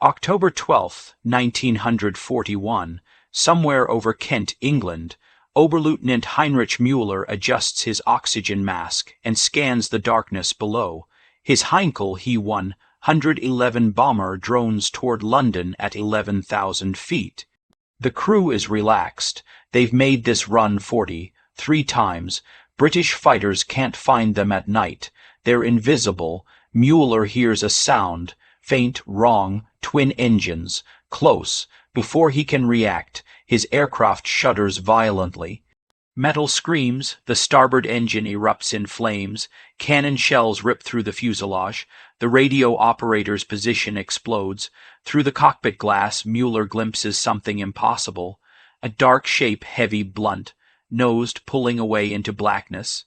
October 12, 1941, somewhere over Kent, England, Oberleutnant Heinrich Müller adjusts his oxygen mask and scans the darkness below. His Heinkel He-111 bomber drones toward London at 11,000 feet. The crew is relaxed. They've made this run 43 times. British fighters can't find them at night. They're invisible. Müller hears a sound. Faint, wrong, twin engines. Close. Before he can react, his aircraft shudders violently. Metal screams, the starboard engine erupts in flames, cannon shells rip through the fuselage, the radio operator's position explodes. Through the cockpit glass, Müller glimpses something impossible. A dark shape, heavy, blunt, nosed, pulling away into blackness.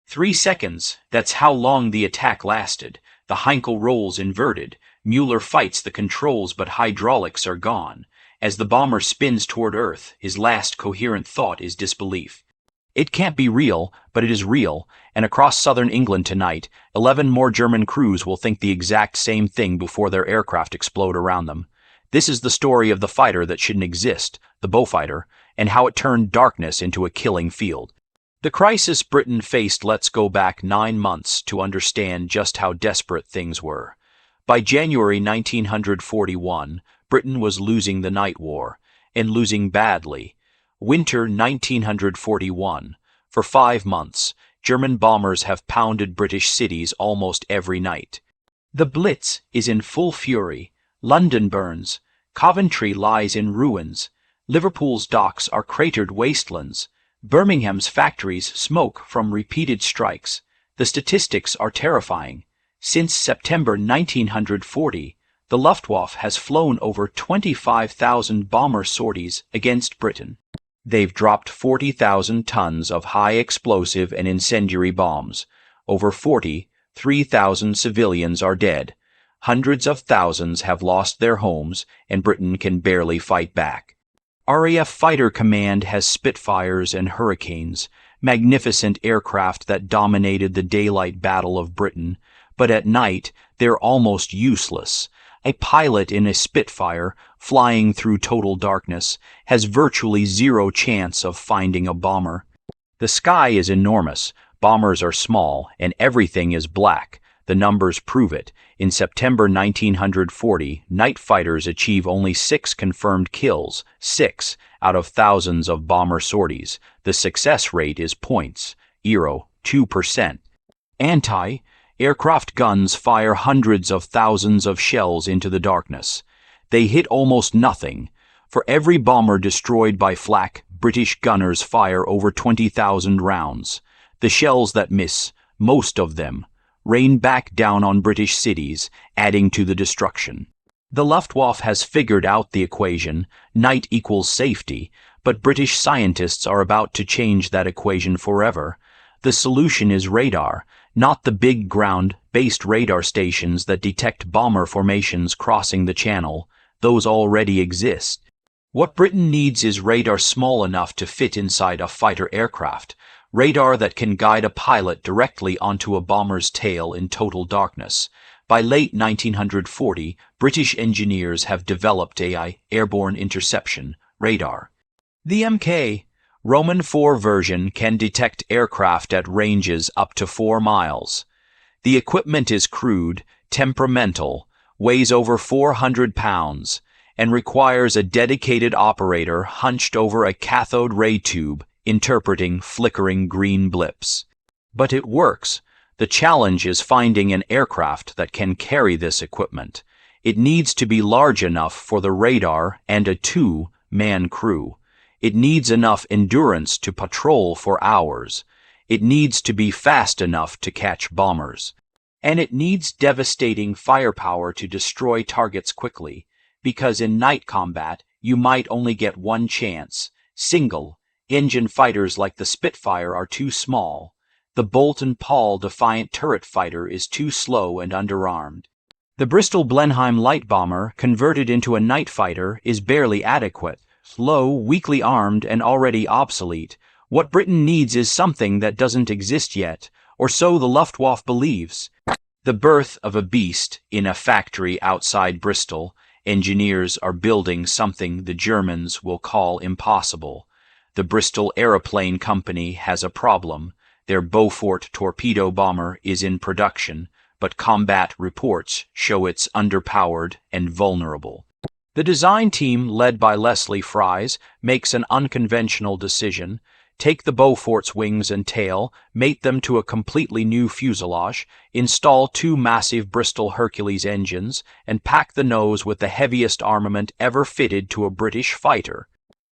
3 seconds, that's how long the attack lasted. The Heinkel rolls inverted. Müller fights the controls, but hydraulics are gone. As the bomber spins toward Earth, his last coherent thought is disbelief. It can't be real, but it is real, and across southern England tonight, 11 more German crews will think the exact same thing before their aircraft explode around them. This is the story of the fighter that shouldn't exist, the Beaufighter, and how it turned darkness into a killing field. The crisis Britain faced lets go back 9 months to understand just how desperate things were. By January 1941, Britain was losing the night war, and losing badly. Winter 1941. For 5 months, German bombers have pounded British cities almost every night. The Blitz is in full fury. London burns. Coventry lies in ruins. Liverpool's docks are cratered wastelands. Birmingham's factories smoke from repeated strikes. The statistics are terrifying. Since September 1940, the Luftwaffe has flown over 25,000 bomber sorties against Britain. They've dropped 40,000 tons of high explosive and incendiary bombs. Over 43,000 civilians are dead. Hundreds of thousands have lost their homes, and Britain can barely fight back. RAF Fighter Command has Spitfires and Hurricanes, magnificent aircraft that dominated the daylight battle of Britain, but at night they're almost useless. A pilot in a Spitfire, flying through total darkness, has virtually zero chance of finding a bomber. The sky is enormous, bombers are small, and everything is black. The numbers prove it. In September 1940, night fighters achieve only 6 confirmed kills, 6 out of thousands of bomber sorties. The success rate is points, 2%. Anti-aircraft guns fire hundreds of thousands of shells into the darkness. They hit almost nothing. For every bomber destroyed by Flak, British gunners fire over 20,000 rounds. The shells that miss, most of them, rain back down on British cities, adding to the destruction. The Luftwaffe has figured out the equation, night equals safety, but British scientists are about to change that equation forever. The solution is radar, not the big ground-based radar stations that detect bomber formations crossing the channel. Those already exist. What Britain needs is radar small enough to fit inside a fighter aircraft, radar that can guide a pilot directly onto a bomber's tail in total darkness. By late 1940, British engineers have developed airborne interception radar. The Mk Roman 4 version can detect aircraft at ranges up to 4 miles. The equipment is crude, temperamental, weighs over 400 pounds, and requires a dedicated operator hunched over a cathode ray tube interpreting flickering green blips. But it works. The challenge is finding an aircraft that can carry this equipment. It needs to be large enough for the radar and a 2-man crew. It needs enough endurance to patrol for hours. It needs to be fast enough to catch bombers. And it needs devastating firepower to destroy targets quickly, because in night combat you might only get one chance. Single-engine fighters like the Spitfire are too small. The Bolt and Paul Defiant turret fighter is too slow and underarmed. The Bristol Blenheim light bomber, converted into a night fighter, is barely adequate. Slow, weakly armed, and already obsolete. What Britain needs is something that doesn't exist yet, or so the Luftwaffe believes. The birth of a beast in a factory outside Bristol, Engineers are building something the Germans will call impossible. The Bristol Aeroplane Company has a problem. Their Beaufort torpedo bomber is in production, but combat reports show it's underpowered and vulnerable. The design team, led by Leslie Fries, makes an unconventional decision. Take the Beaufort's wings and tail, mate them to a completely new fuselage, install two massive Bristol Hercules engines, and pack the nose with the heaviest armament ever fitted to a British fighter.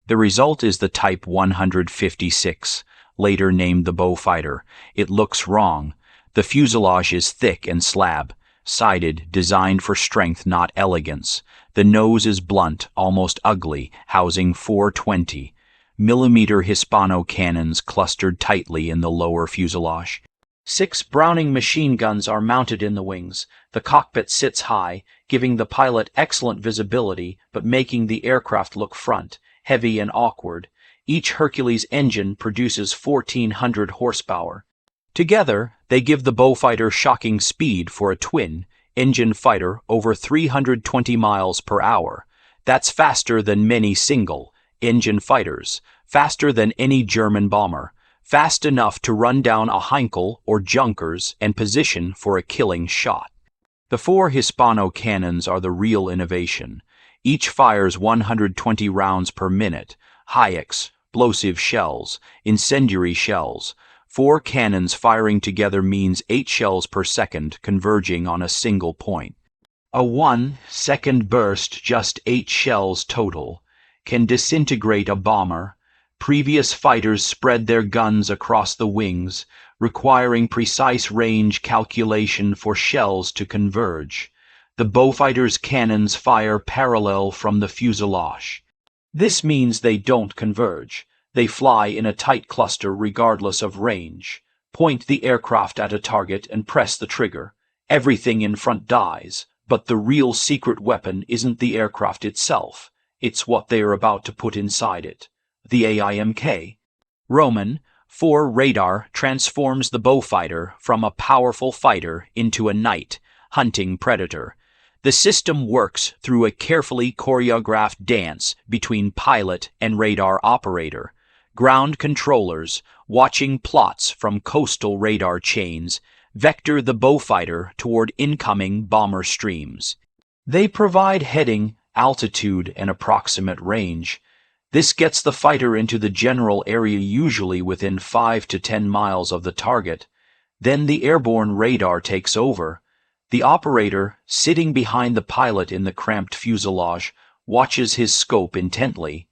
The result is the Type 156, later named the Beaufighter. It looks wrong. The fuselage is thick and slab-sided, designed for strength, not elegance. The nose is blunt, almost ugly, housing 420-millimeter Hispano cannons clustered tightly in the lower fuselage. 6 Browning machine guns are mounted in the wings. The cockpit sits high, giving the pilot excellent visibility but making the aircraft look front, heavy and awkward. Each Hercules engine produces 1,400 horsepower. Together, they give the Beaufighter shocking speed for a twin-engine fighter over 320 miles per hour. That's faster than many single-engine fighters, faster than any German bomber, fast enough to run down a Heinkel or Junkers and position for a killing shot. The 4 Hispano cannons are the real innovation. Each fires 120 rounds per minute, high-explosive shells, incendiary shells. 4 cannons firing together means 8 shells per second converging on a single point. A 1-second burst, just 8 shells total, can disintegrate a bomber. Previous fighters spread their guns across the wings, requiring precise range calculation for shells to converge. The Beaufighter's cannons fire parallel from the fuselage. This means they don't converge. They fly in a tight cluster regardless of range. Point the aircraft at a target and press the trigger. Everything in front dies, but the real secret weapon isn't the aircraft itself. It's what they are about to put inside it. The AIMK. Roman 4 radar transforms the Beaufighter from a powerful fighter into a night hunting predator. The system works through a carefully choreographed dance between pilot and radar operator. Ground controllers, watching plots from coastal radar chains, vector the Beaufighter toward incoming bomber streams. They provide heading, altitude, and approximate range. This gets the fighter into the general area, usually within 5 to 10 miles of the target. Then the airborne radar takes over. The operator, sitting behind the pilot in the cramped fuselage, watches his scope intently.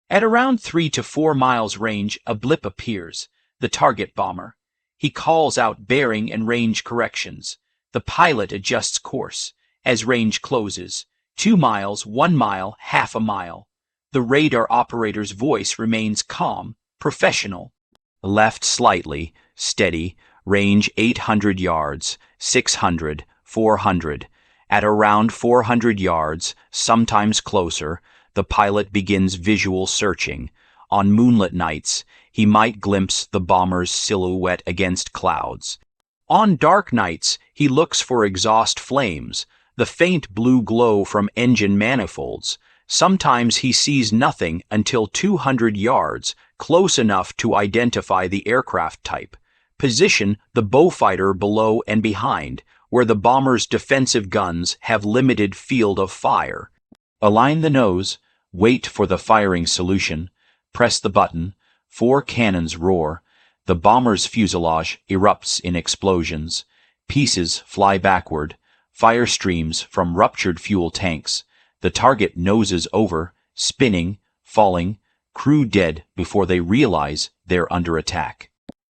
At around 3 to 4 miles range, a blip appears, the target bomber. He calls out bearing and range corrections. The pilot adjusts course. As range closes, 2 miles, 1 mile, half a mile. The radar operator's voice remains calm, professional. Left slightly, steady, range 800 yards, 600, 400. At around 400 yards, sometimes closer, the pilot begins visual searching. On moonlit nights, he might glimpse the bomber's silhouette against clouds. On dark nights, he looks for exhaust flames, the faint blue glow from engine manifolds. Sometimes he sees nothing until 200 yards, close enough to identify the aircraft type. Position the Beaufighter below and behind, where the bomber's defensive guns have limited field of fire. Align the nose, wait for the firing solution, press the button, 4 cannons roar, the bomber's fuselage erupts in explosions, pieces fly backward, fire streams from ruptured fuel tanks, the target noses over, spinning, falling, crew dead before they realize they're under attack.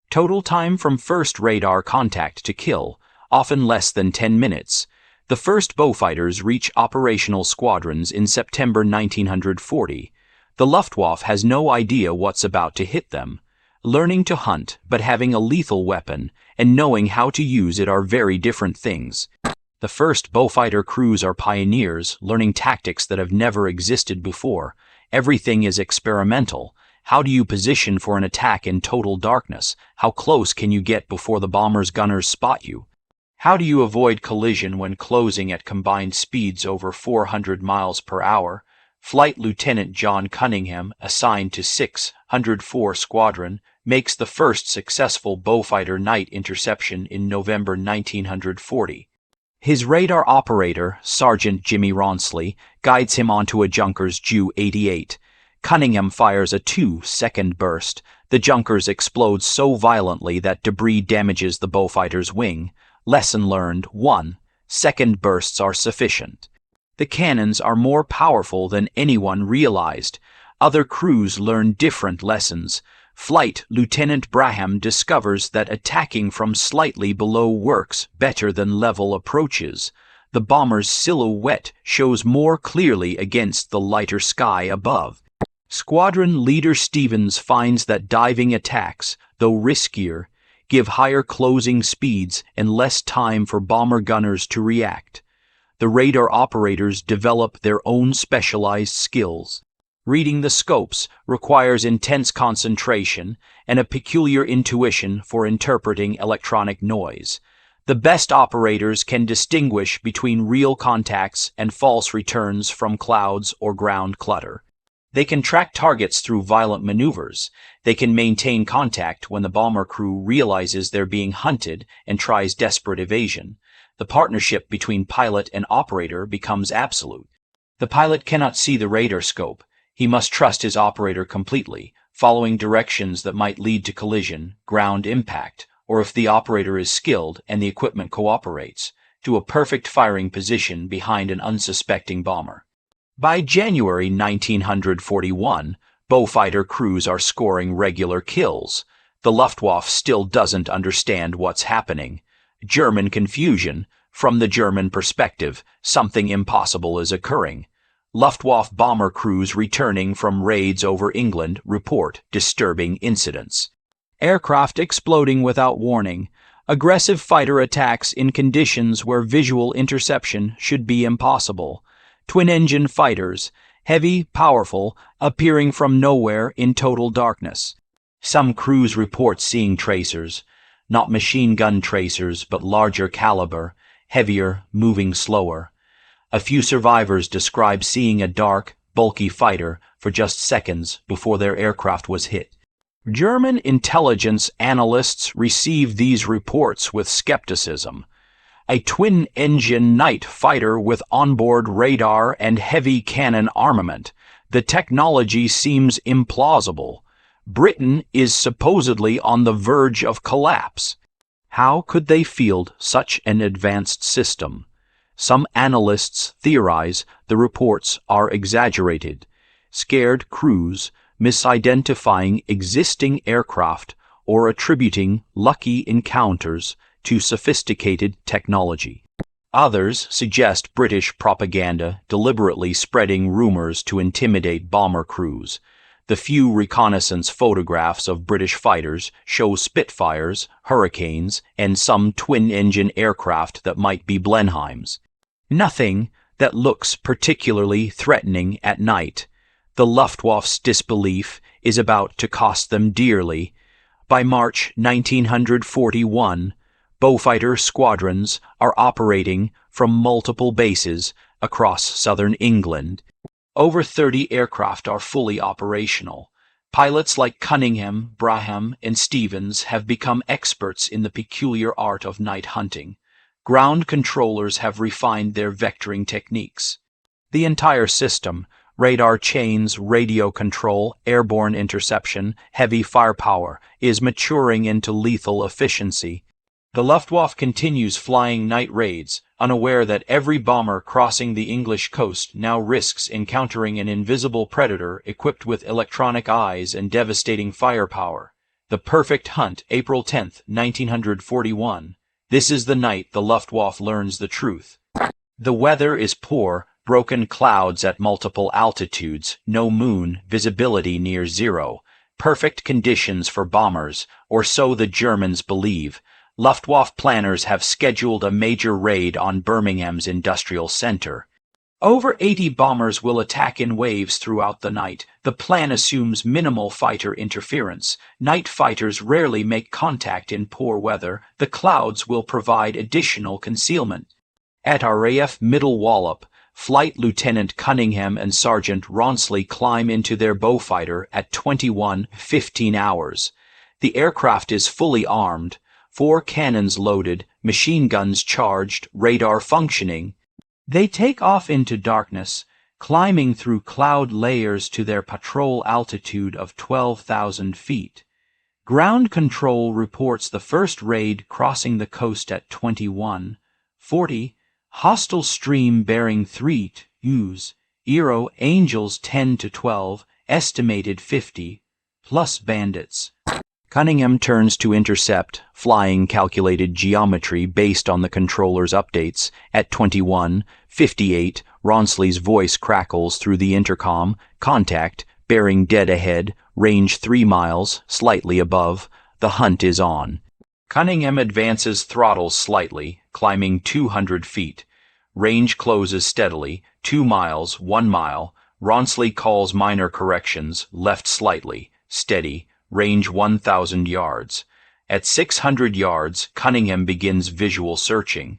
Total time from first radar contact to kill, often less than 10 minutes. The first Beaufighters reach operational squadrons in September 1940. The Luftwaffe has no idea what's about to hit them. Learning to hunt, but having a lethal weapon, and knowing how to use it are very different things. The first Beaufighter crews are pioneers, learning tactics that have never existed before. Everything is experimental. How do you position for an attack in total darkness? How close can you get before the bomber's gunners spot you? How do you avoid collision when closing at combined speeds over 400 miles per hour? Flight Lieutenant John Cunningham, assigned to 604 Squadron, makes the first successful Beaufighter night interception in November 1940. His radar operator, Sergeant Jimmy Rawnsley, guides him onto a Junkers Ju-88. Cunningham fires a 2-second burst. The Junkers explodes so violently that debris damages the Beaufighter's wing. Lesson learned: 1. Second bursts are sufficient. The cannons are more powerful than anyone realized. Other crews learn different lessons. Flight Lieutenant Braham discovers that attacking from slightly below works better than level approaches. The bomber's silhouette shows more clearly against the lighter sky above. Squadron Leader Stevens finds that diving attacks, though riskier, give higher closing speeds and less time for bomber gunners to react. The radar operators develop their own specialized skills. Reading the scopes requires intense concentration and a peculiar intuition for interpreting electronic noise. The best operators can distinguish between real contacts and false returns from clouds or ground clutter. They can track targets through violent maneuvers. They can maintain contact when the bomber crew realizes they're being hunted and tries desperate evasion. The partnership between pilot and operator becomes absolute. The pilot cannot see the radar scope. He must trust his operator completely, following directions that might lead to collision, ground impact, or if the operator is skilled and the equipment cooperates, to a perfect firing position behind an unsuspecting bomber. By January 1941, Beaufighter crews are scoring regular kills. The Luftwaffe still doesn't understand what's happening. German confusion. From the German perspective, something impossible is occurring. Luftwaffe bomber crews returning from raids over England report disturbing incidents. Aircraft exploding without warning. Aggressive fighter attacks in conditions where visual interception should be impossible. Twin-engine fighters, heavy, powerful, appearing from nowhere in total darkness. Some crews report seeing tracers, not machine gun tracers but larger caliber, heavier, moving slower. A few survivors describe seeing a dark, bulky fighter for just seconds before their aircraft was hit. German intelligence analysts receive these reports with skepticism. A twin-engine night fighter with onboard radar and heavy cannon armament. The technology seems implausible. Britain is supposedly on the verge of collapse. How could they field such an advanced system? Some analysts theorize the reports are exaggerated. Scared crews misidentifying existing aircraft or attributing lucky encounters to sophisticated technology. Others suggest British propaganda deliberately spreading rumors to intimidate bomber crews. The few reconnaissance photographs of British fighters show Spitfires, Hurricanes, and some twin-engine aircraft that might be Blenheims. Nothing that looks particularly threatening at night. The Luftwaffe's disbelief is about to cost them dearly. By March 1941, Beaufighter squadrons are operating from multiple bases across southern England. Over 30 aircraft are fully operational. Pilots like Cunningham, Braham, and Stevens have become experts in the peculiar art of night hunting. Ground controllers have refined their vectoring techniques. The entire system, radar chains, radio control, airborne interception, heavy firepower, is maturing into lethal efficiency. The Luftwaffe continues flying night raids, unaware that every bomber crossing the English coast now risks encountering an invisible predator equipped with electronic eyes and devastating firepower. The Perfect Hunt, April 10, 1941. This is the night the Luftwaffe learns the truth. The weather is poor, broken clouds at multiple altitudes, no moon, visibility near zero. Perfect conditions for bombers, or so the Germans believe. Luftwaffe planners have scheduled a major raid on Birmingham's industrial center. Over 80 bombers will attack in waves throughout the night. The plan assumes minimal fighter interference. Night fighters rarely make contact in poor weather. The clouds will provide additional concealment. At RAF Middle Wallop, Flight Lieutenant Cunningham and Sergeant Ronsley climb into their Beaufighter at 21:15 hours. The aircraft is fully armed, 4 cannons loaded, machine guns charged, radar functioning. They take off into darkness, climbing through cloud layers to their patrol altitude of 12,000 feet. Ground control reports the first raid crossing the coast at 21:40. Hostile stream bearing 3 U's. Aero Angels 10 to 12, estimated 50, plus bandits. Cunningham turns to intercept, flying calculated geometry based on the controller's updates. At 21:58, Ronsley's voice crackles through the intercom. Contact, bearing dead ahead, range 3 miles, slightly above. The hunt is on. Cunningham advances throttles slightly, climbing 200 feet. Range closes steadily, 2 miles, 1 mile. Ronsley calls minor corrections, left slightly, steady. Range 1,000 yards. At 600 yards, Cunningham begins visual searching.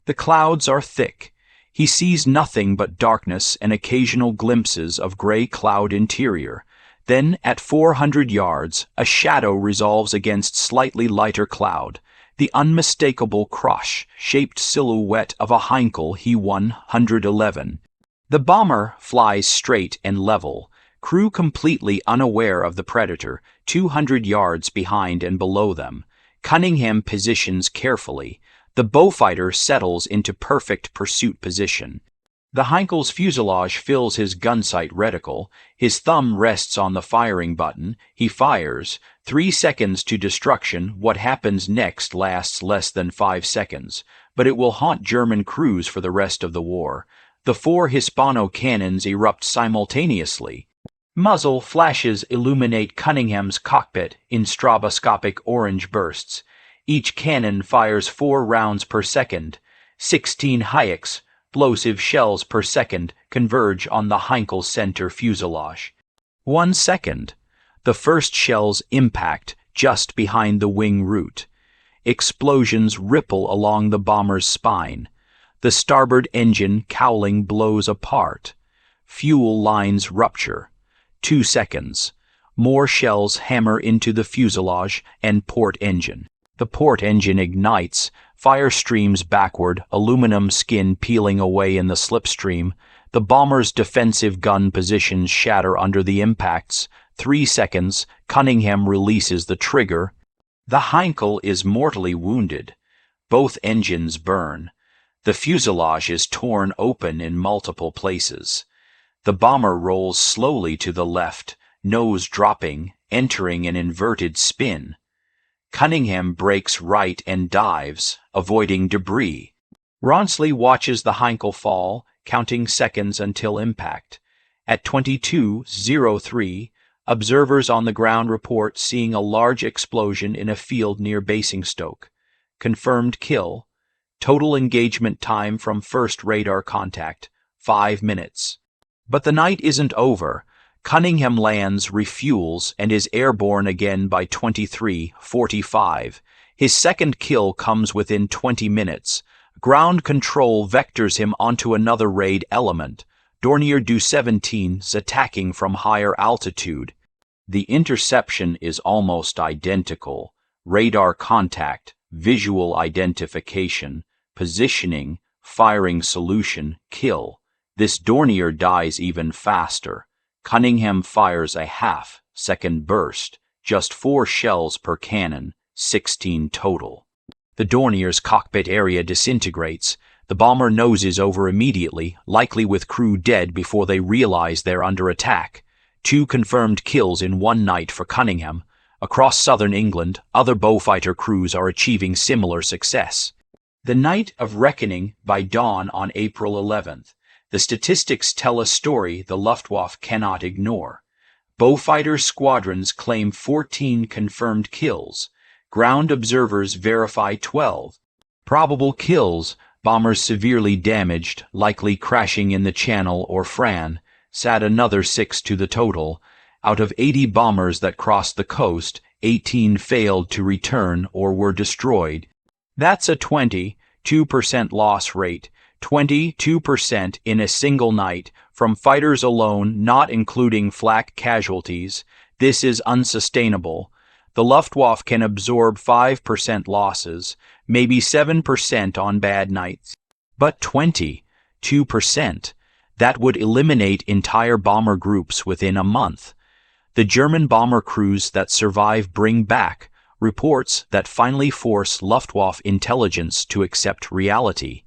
The clouds are thick. He sees nothing but darkness and occasional glimpses of gray cloud interior. Then, at 400 yards, a shadow resolves against slightly lighter cloud, the unmistakable cross-shaped silhouette of a Heinkel He-111. The bomber flies straight and level, crew completely unaware of the predator, 200 yards behind and below them. Cunningham positions carefully. The Beaufighter settles into perfect pursuit position. The Heinkel's fuselage fills his gunsight reticle. His thumb rests on the firing button. He fires. 3 seconds to destruction. What happens next lasts less than 5 seconds, but it will haunt German crews for the rest of the war. The 4 Hispano cannons erupt simultaneously. Muzzle flashes illuminate Cunningham's cockpit in stroboscopic orange bursts. Each cannon fires 4 rounds per second. 16 Hayeks, explosive shells per second, converge on the Heinkel center fuselage. 1 second. The first shells impact just behind the wing root. Explosions ripple along the bomber's spine. The starboard engine cowling blows apart. Fuel lines rupture. 2 seconds. More shells hammer into the fuselage and port engine. The port engine ignites. Fire streams backward, aluminum skin peeling away in the slipstream. The bomber's defensive gun positions shatter under the impacts. 3 seconds. Cunningham releases the trigger. The Heinkel is mortally wounded. Both engines burn. The fuselage is torn open in multiple places. The bomber rolls slowly to the left, nose dropping, entering an inverted spin. Cunningham breaks right and dives, avoiding debris. Ronsley watches the Heinkel fall, counting seconds until impact. At 22:03, observers on the ground report seeing a large explosion in a field near Basingstoke. Confirmed kill. Total engagement time from first radar contact, 5 minutes. But the night isn't over. Cunningham lands, refuels, and is airborne again by 23:45. His second kill comes within 20 minutes. Ground control vectors him onto another raid element. Dornier Du-17's attacking from higher altitude. The interception is almost identical. Radar contact, visual identification, positioning, firing solution, kill. This Dornier dies even faster. Cunningham fires a half-second burst, just 4 shells per cannon, 16 total. The Dornier's cockpit area disintegrates. The bomber noses over immediately, likely with crew dead before they realize they're under attack. 2 confirmed kills in one night for Cunningham. Across southern England, other Beaufighter crews are achieving similar success. The night of reckoning by dawn on April 11th. The statistics tell a story the Luftwaffe cannot ignore. Beaufighter squadrons claim 14 confirmed kills. Ground observers verify 12. Probable kills, Bombers severely damaged, likely crashing in the Channel or Fran, sat another 6 to the total. Out of 80 bombers that crossed the coast, 18 failed to return or were destroyed. That's a 22% loss rate, 22% in a single night, from fighters alone, not including flak casualties. This is unsustainable. The Luftwaffe can absorb 5% losses, maybe 7% on bad nights. But 22%, that would eliminate entire bomber groups within a month. The German bomber crews that survive bring back reports that finally force Luftwaffe intelligence to accept reality.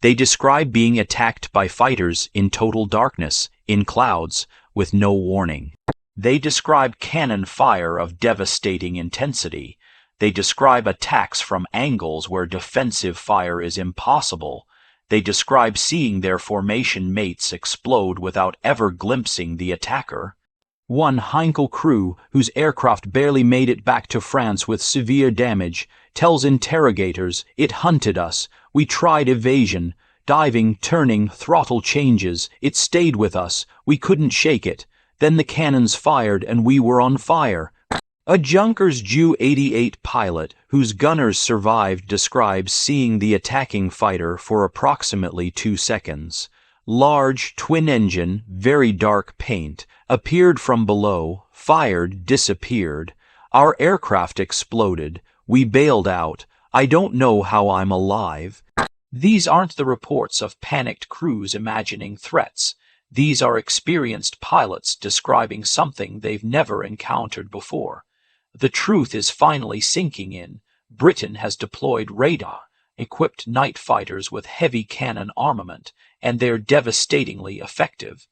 They describe being attacked by fighters in total darkness, in clouds, with no warning. They describe cannon fire of devastating intensity. They describe attacks from angles where defensive fire is impossible. They describe seeing their formation mates explode without ever glimpsing the attacker. One Heinkel crew, whose aircraft barely made it back to France with severe damage, tells interrogators, "It hunted us. We tried evasion. Diving, turning, throttle changes. It stayed with us. We couldn't shake it. Then the cannons fired and we were on fire." A Junkers Ju-88 pilot, whose gunners survived, describes seeing the attacking fighter for approximately 2 seconds. Large, twin-engine, very dark paint, appeared from below, fired, disappeared. Our aircraft exploded. We bailed out. I don't know how I'm alive. These aren't the reports of panicked crews imagining threats. These are experienced pilots describing something they've never encountered before. The truth is finally sinking in. Britain has deployed radar-equipped night fighters with heavy cannon armament, and they're devastatingly effective.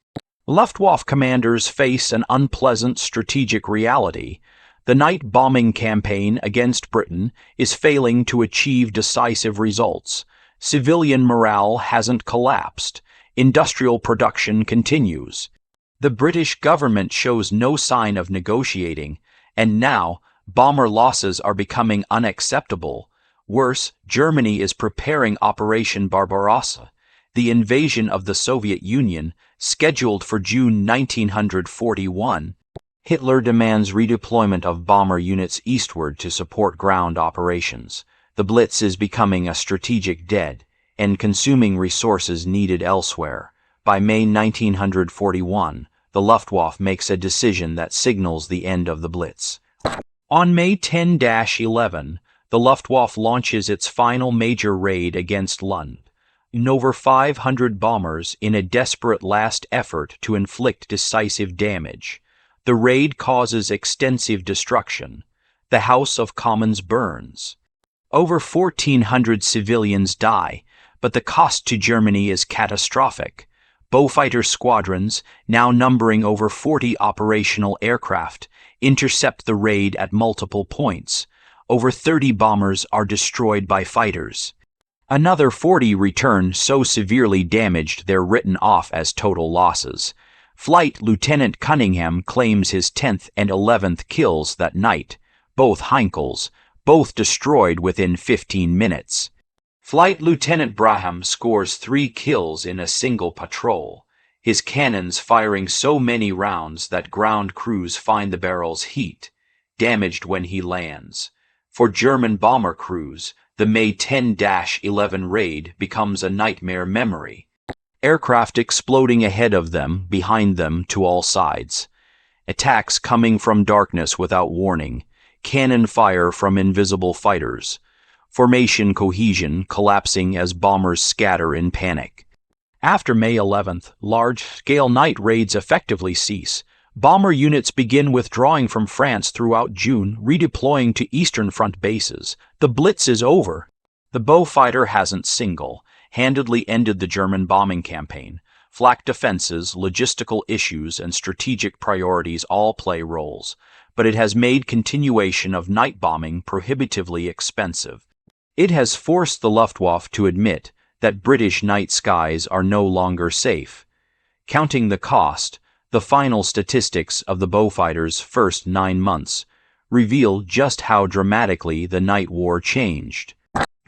Luftwaffe commanders face an unpleasant strategic reality. The night bombing campaign against Britain is failing to achieve decisive results. Civilian morale hasn't collapsed. Industrial production continues. The British government shows no sign of negotiating, and now bomber losses are becoming unacceptable. Worse, Germany is preparing Operation Barbarossa, the invasion of the Soviet Union, scheduled for June 1941. Hitler demands redeployment of bomber units eastward to support ground operations. The Blitz is becoming a strategic dead and consuming resources needed elsewhere. By May 1941, the Luftwaffe makes a decision that signals the end of the Blitz. On May 10-11, the Luftwaffe launches its final major raid against Lund. Over 500 bombers in a desperate last effort to inflict decisive damage. The raid causes extensive destruction. The House of Commons burns. Over 1,400 civilians die, but the cost to Germany is catastrophic. Beaufighter squadrons, now numbering over 40 operational aircraft, intercept the raid at multiple points. Over 30 bombers are destroyed by fighters. Another 40 return so severely damaged they're written off as total losses. Flight Lieutenant Cunningham claims his 10th and 11th kills that night, both Heinkels, both destroyed within 15 minutes. Flight Lieutenant Braham scores 3 kills in a single patrol, his cannons firing so many rounds that ground crews find the barrels heat, damaged when he lands. For German bomber crews, the May 10-11 raid becomes a nightmare memory. Aircraft exploding ahead of them, behind them, to all sides. Attacks coming from darkness without warning. Cannon fire from invisible fighters. Formation cohesion collapsing as bombers scatter in panic. After May 11th, large-scale night raids effectively cease. Bomber units begin withdrawing from France throughout June, redeploying to Eastern Front bases. The Blitz is over. The Beaufighter hasn't single-handedly ended the German bombing campaign. Flak defenses, logistical issues, and strategic priorities all play roles, but it has made continuation of night bombing prohibitively expensive. It has forced the Luftwaffe to admit that British night skies are no longer safe. Counting the cost, the final statistics of the Beaufighter's first 9 months reveal just how dramatically the night war changed.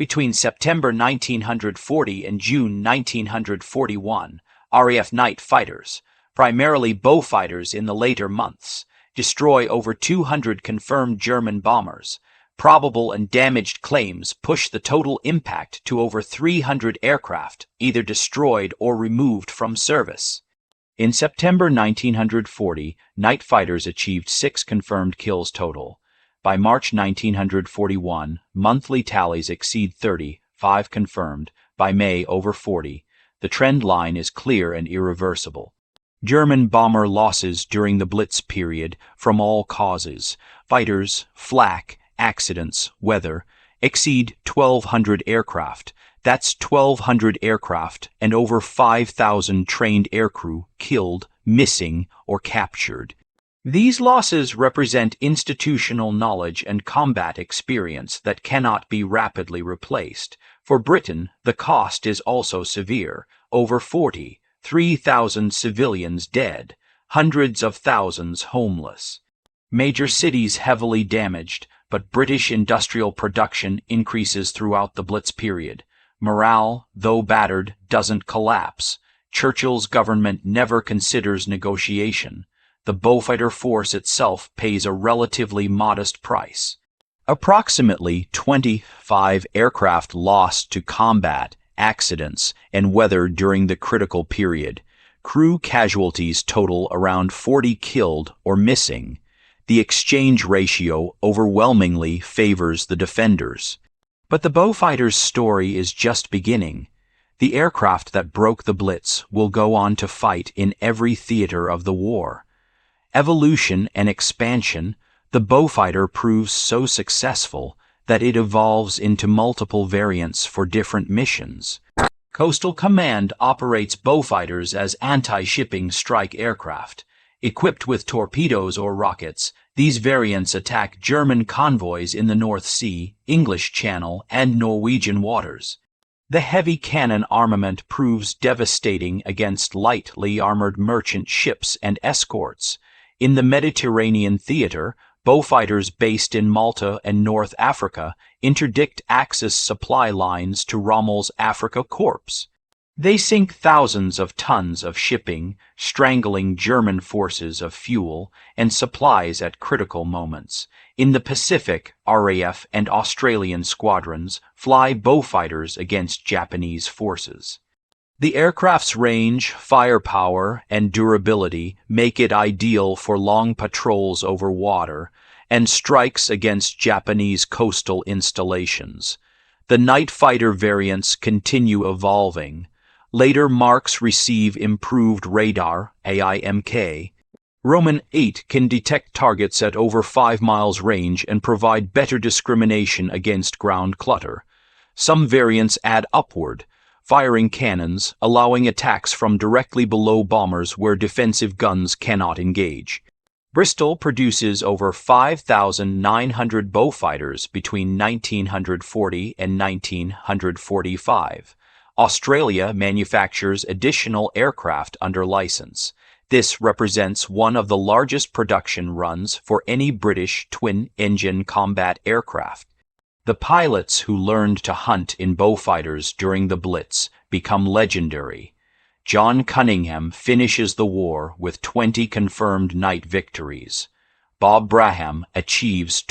Between September 1940 and June 1941, RAF night fighters, primarily Beaufighters in the later months, destroy over 200 confirmed German bombers. Probable and damaged claims push the total impact to over 300 aircraft, either destroyed or removed from service. In September 1940, night fighters achieved 6 confirmed kills total. By March 1941, monthly tallies exceed 30, 5 confirmed. By May, over 40. The trend line is clear and irreversible. German bomber losses during the Blitz period, from all causes, fighters, flak, accidents, weather, exceed 1,200 aircraft. That's 1,200 aircraft and over 5,000 trained aircrew killed, missing, or captured. These losses represent institutional knowledge and combat experience that cannot be rapidly replaced. For Britain, the cost is also severe. Over 3,000 civilians dead, hundreds of thousands homeless. Major cities heavily damaged, but British industrial production increases throughout the Blitz period. Morale, though battered, doesn't collapse. Churchill's government never considers negotiation. The Beaufighter force itself pays a relatively modest price. Approximately 25 aircraft lost to combat, accidents, and weather during the critical period. Crew casualties total around 40 killed or missing. The exchange ratio overwhelmingly favors the defenders. But the Beaufighter's story is just beginning. The aircraft that broke the Blitz will go on to fight in every theater of the war. Evolution and expansion, the Beaufighter proves so successful that it evolves into multiple variants for different missions. Coastal Command operates Beaufighters as anti-shipping strike aircraft. Equipped with torpedoes or rockets, these variants attack German convoys in the North Sea, English Channel, and Norwegian waters. The heavy cannon armament proves devastating against lightly armored merchant ships and escorts. In the Mediterranean theater, Beaufighters based in Malta and North Africa interdict Axis supply lines to Rommel's Afrika Korps. They sink thousands of tons of shipping, strangling German forces of fuel and supplies at critical moments. In the Pacific, RAF and Australian squadrons fly Beaufighters against Japanese forces. The aircraft's range, firepower, and durability make it ideal for long patrols over water and strikes against Japanese coastal installations. The night fighter variants continue evolving. Later marks receive improved radar, AIMK. Roman 8 can detect targets at over 5 miles range and provide better discrimination against ground clutter. Some variants add upward, firing cannons, allowing attacks from directly below bombers where defensive guns cannot engage. Bristol produces over 5,900 Beaufighters between 1940 and 1945. Australia manufactures additional aircraft under license. This represents one of the largest production runs for any British twin-engine combat aircraft. The pilots who learned to hunt in Beaufighters during the Blitz become legendary. John Cunningham finishes the war with 20 confirmed night victories. Bob Braham achieves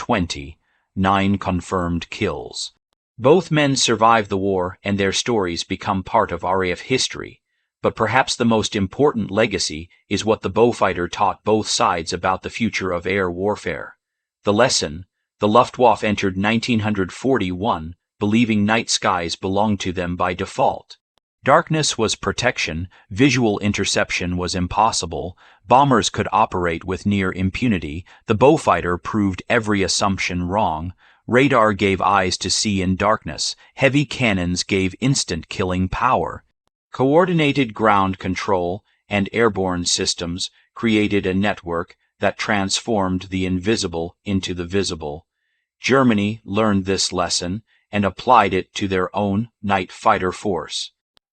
9 confirmed kills. Both men survive the war and their stories become part of RAF history. But perhaps the most important legacy is what the Beaufighter taught both sides about the future of air warfare. The lesson: the Luftwaffe entered 1941 believing night skies belonged to them by default. Darkness was protection, visual interception was impossible, bombers could operate with near impunity, the Beaufighter proved every assumption wrong, radar gave eyes to see in darkness, heavy cannons gave instant killing power. Coordinated ground control and airborne systems created a network that transformed the invisible into the visible. Germany learned this lesson and applied it to their own night fighter force.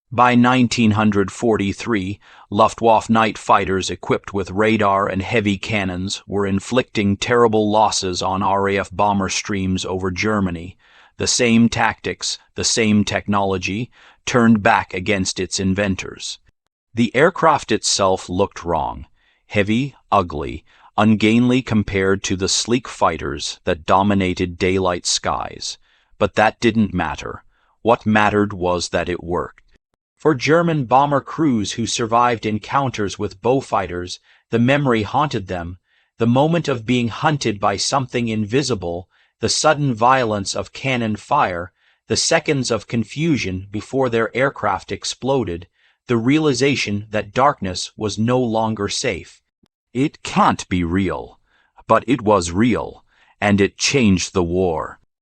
By 1943, Luftwaffe night fighters equipped with radar and heavy cannons were inflicting terrible losses on RAF bomber streams over Germany. The same tactics, the same technology, turned back against its inventors. The aircraft itself looked wrong, heavy, ugly, ungainly compared to the sleek fighters that dominated daylight skies. But that didn't matter. What mattered was that it worked. For German bomber crews who survived encounters with Beaufighters, the memory haunted them, the moment of being hunted by something invisible, the sudden violence of cannon fire, the seconds of confusion before their aircraft exploded, the realization that darkness was no longer safe. It can't be real. But it was real, and it changed the war.